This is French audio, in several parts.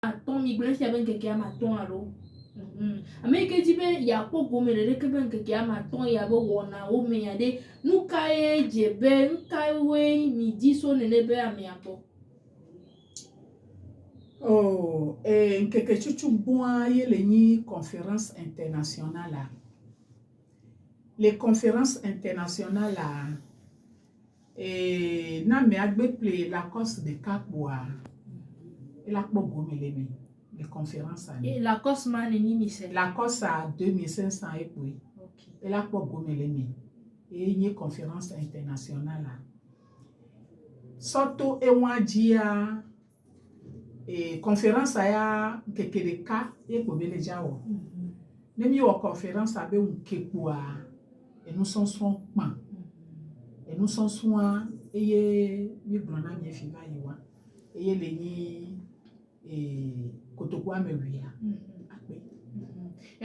ton mi glen si aben keke ama ton alo ame ke jibe ya ko gome le ke ben keke ama ton ya bo wona o me ya de nu kai jebe nkai we mi di so ne be ame apo oh nkeke chuchu bua yele ni conférence internationale là. Les conférences internationales là et na me agbe ple la course de Capboa et la po gome le me les conférences là. Et la course man ni mi se la course à 2500 et puis okay. Et la po gome le me et une conférence internationale là. Surtout et wanjia et conférence aya kekereka et ko bele jawo. Nemi wa conférence abe unkekwa et nous sommes pan. Et nous sommes soin et mi blona mi fiva yiwa. Et le ni et kotokwa me wia.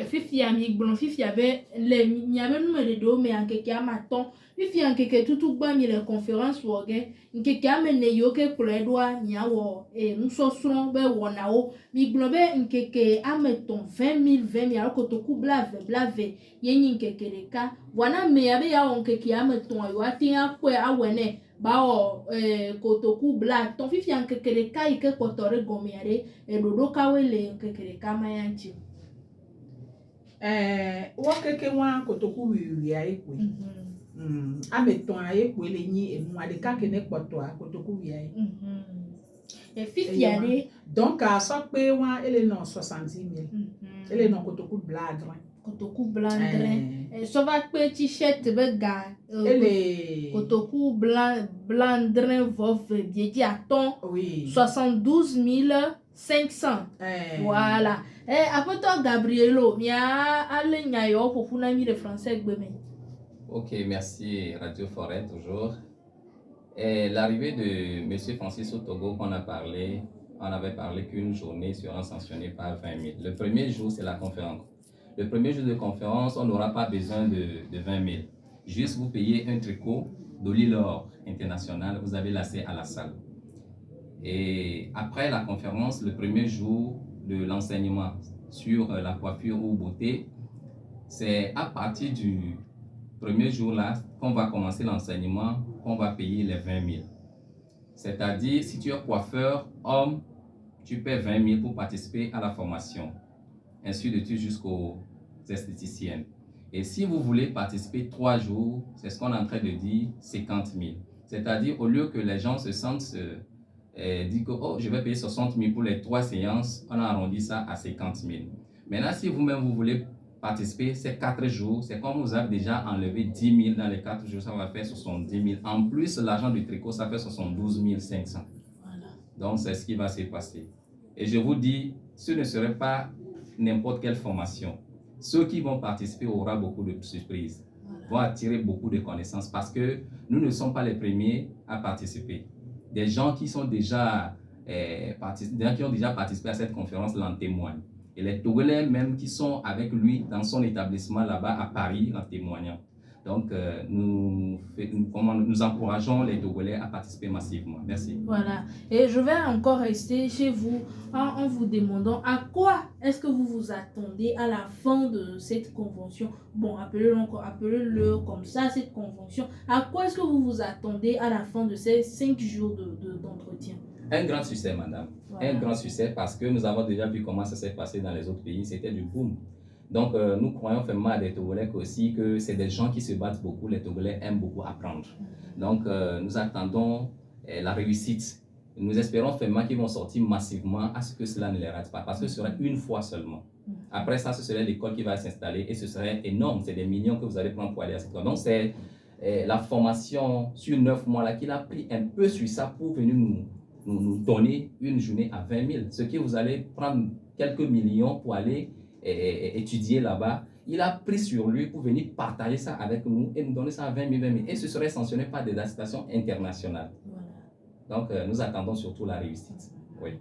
Fifi ami blon fifi abe le mi abe no me do me ankeke amaton fifi ankeke tutu gba mi le conférence woge nkeke amene yoke pledwa nyawo nsoson be wona o mi blon be nkeke ameton 20,000 akotoku blave yenyi nkeke leka wana me abe ya nkeke ameton yo atin akwe awene ba o kotoku bla ton fifi ankeke leka ike kotore gomiare dodo kawele nkeke leka mayanchi wakeke wa kotoku wiwi aikwe ameton aikwe le ni emu adeka kene poto kotoku wi ai fifi ale donc à so pe wa ele no 70,000 ele no kotoku bladre so va pe t-shirt be ga ele kotoku blandre vove bieji aton oui 72,500 voilà après toi Gabrielo mi a ale nyayo fofuna mi le français gbeme. Ok, merci Radio Forêt toujours. Et l'arrivée de M. Francis Otogo qu'on a parlé, on avait parlé qu'une journée sera sanctionnée par 20 000. Le premier jour, c'est la conférence. Le premier jour de conférence, on n'aura pas besoin de 20 000. Juste vous payez un tricot d'Olilor International, vous avez l'accès à la salle. Et après la conférence, le premier jour de l'enseignement sur la coiffure ou beauté, c'est à partir du premier jour-là qu'on va commencer l'enseignement, qu'on va payer les 20 000. C'est-à-dire, si tu es coiffeur homme, tu paies 20 000 pour participer à la formation. Ainsi de suite jusqu'aux esthéticiennes. Et si vous voulez participer 3 jours, c'est ce qu'on est en train de dire, 50 000. C'est-à-dire, au lieu que les gens se sentent disent que oh, je vais payer 60 000 pour les 3 séances, on a arrondi ça à 50 000. Maintenant, si vous-même vous voulez participer ces 4 jours, c'est comme vous avez déjà enlevé 10 000 dans les 4 jours, ça va faire 70 000. En plus, l'argent du tricot, ça fait 72 500. Voilà. Donc, c'est ce qui va se passer. Et je vous dis, ce ne serait pas n'importe quelle formation. Ceux qui vont participer auront beaucoup de surprises, vont attirer beaucoup de connaissances parce que nous ne sommes pas les premiers à participer. Des gens qui sont déjà qui ont déjà participé à cette conférence l'en témoignent. Et les Togolais même qui sont avec lui dans son établissement là-bas à Paris en témoignant. Donc, nous encourageons les Togolais à participer massivement. Merci. Voilà. Et je vais encore rester chez vous en vous demandant à quoi est-ce que vous vous attendez à la fin de cette convention. Bon, appelez-le comme ça, cette convention. À quoi est-ce que vous vous attendez à la fin de ces 5 jours d'entretien? Un grand succès, madame. Voilà. Un grand succès parce que nous avons déjà vu comment ça s'est passé dans les autres pays. C'était du boom. Donc, nous croyons fermement à des Togolais aussi que c'est des gens qui se battent beaucoup. Les Togolais aiment beaucoup apprendre. Donc, nous attendons la réussite. Nous espérons fermement qu'ils vont sortir massivement à ce que cela ne les rate pas. Parce que ce serait une fois seulement. Après ça, ce serait l'école qui va s'installer et ce serait énorme. C'est des millions que vous allez prendre pour aller à cette école. Donc, c'est la formation sur 9 mois là qu'il a pris un peu sur ça pour venir nous donner une journée à 20 000. Ce qui vous allez prendre quelques millions pour aller étudier là-bas. Il a pris sur lui pour venir partager ça avec nous et nous donner ça à 20 000. Et ce serait sanctionné par des incitations internationales. Voilà. Donc, nous attendons surtout la réussite. Oui.